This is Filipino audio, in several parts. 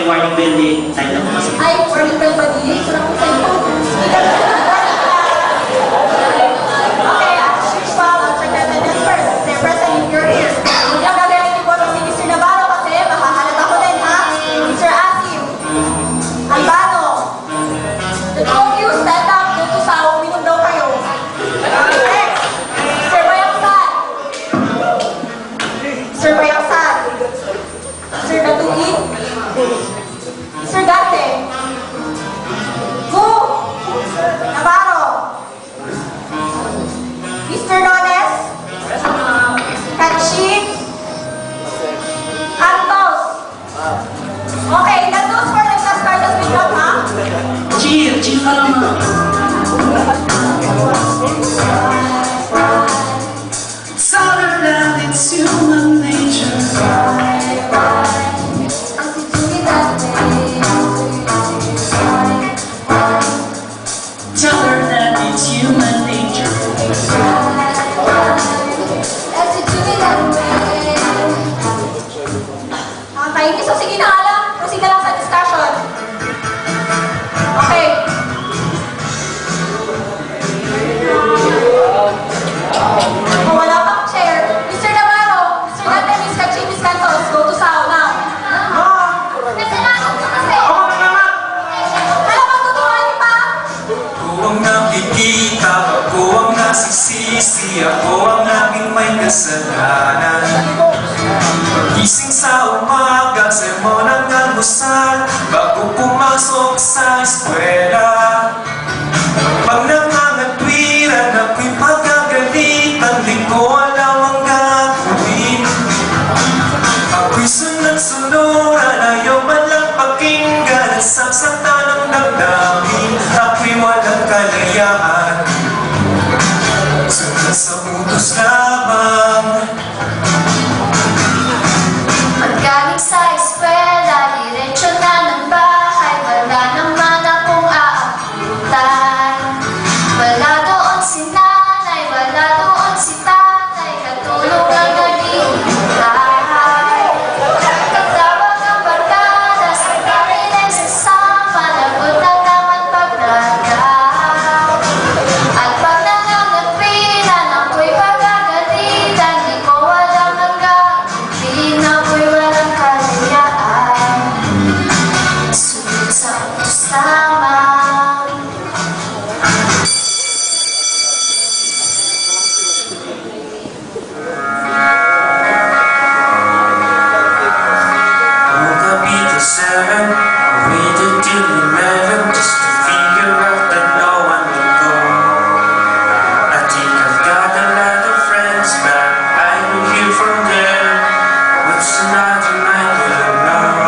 warning bell din. Sign up kasi. Ay, warning bell ba din? Wala akong sign up. Okay, as usual, I'll check the attendance first. Say present if you're here. Huwag lang gagaling yung boto si Mr. Navarro kasi makahalata ko din, ha? Mr. Asim. Albano. The two of you, stand up. Go to Sao. Uminom daw kayo. Next. Sir Bayaksan. Sir Bayaksan. Sir Datuin. Sir Gante. Go. Navarro. Mr. Nones. Kachi. Antos. Okay, that goes for the class card as we come, ha? Chill! Chill ka lang na. Southern and it's human nature. Southern and it's human nature. Okay, so sige na nga lang. Proceed na lang sa discussion. Okay. Oh, wala pang chair. Mr. Navarro, Mr. Gante, Miss Kachi, Miss Cantos, go to Sao now. Alam mo, tuturuan pa? Ako ang nakikita, ako ang nasisisi, ako ang naging may kasalanan. Pagising sa umaga, sermon ang almusal, bago pumasok sa eskwela. Pag nangangatwiran, ako'y pagagalitan, di ko alam ang gagawin. Ako'y sunod-sunuran, ayaw man lang pakinggan, nagsasaktan ang damdamin, ako'y walang kalayaan. Sunod sa utos lamang. Paggaling sa eskwela, diretsyo na ng bahay, wala naman akong aabutan. Wala doon si nanay, wala doon si tatay, katulog ang naghihintay. Katawag ang barkada, sa karin ay sasama, lagot na naman pagdagang. At pag nangangatwiran, ako'y pagagalitan, di ko alam ang gagawin, ako'y walang kalayaan. Sunod sa utos lamang. Woke up either 7, I waited till 11 just to figure out that no one would go. I think I've got a lot of friends, but I don't hear from them. What's another night will know?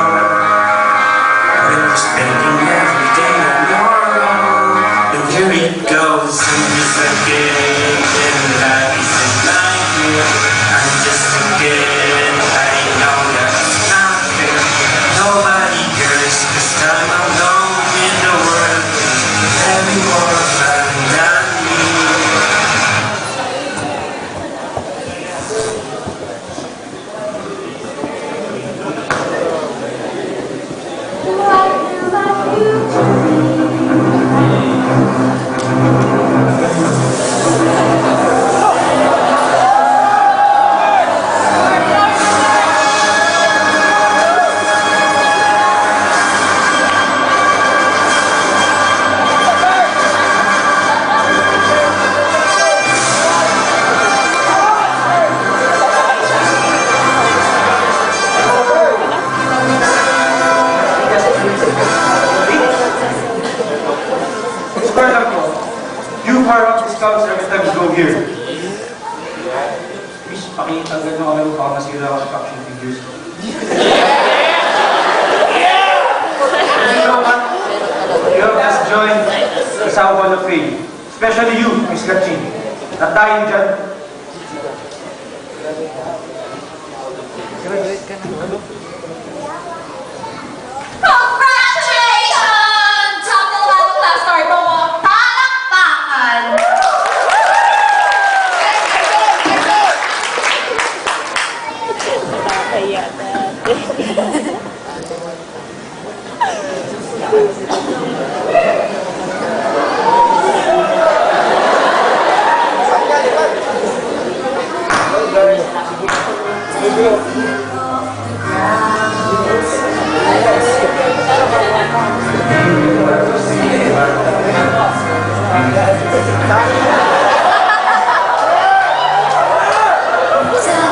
When we're spending every day on your own, and here it goes, and it's again, and life is a nightmare. I'm just a kid, I know that it's not fair. Nobody cares, 'cause I'm alone in the world. Having more fun than me. Square lang po. You fire up discounts every time you go here. Please, pakitanggal nyo kami baka masira ako sa action figures. You know what? You have just joined the Sao Hall of Fame. Especially you, Miss Gatching. At tayo dyan. Congratulations! Top na naman ang class start mo. Palakpakan! Tell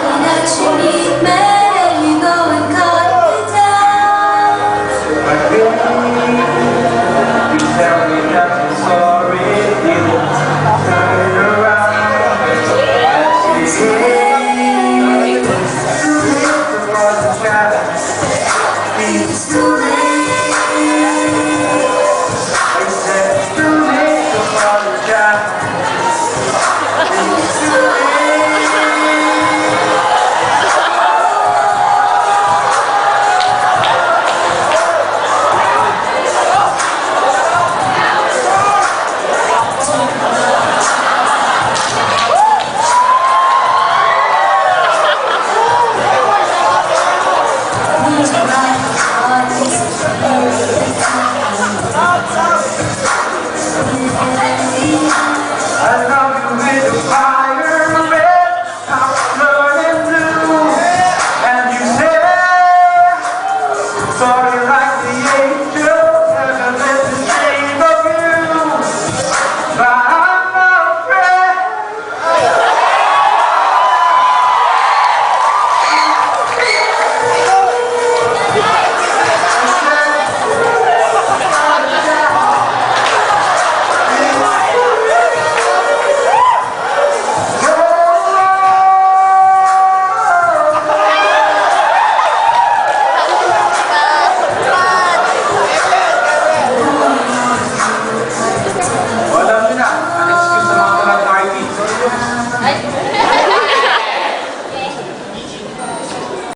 me that you need me, and you go and cut me down. But baby, you tell me that you're sorry, you turn around. It's too late to cross the traffic. It's too late. I said it's too late to cross the traffic. It's too late.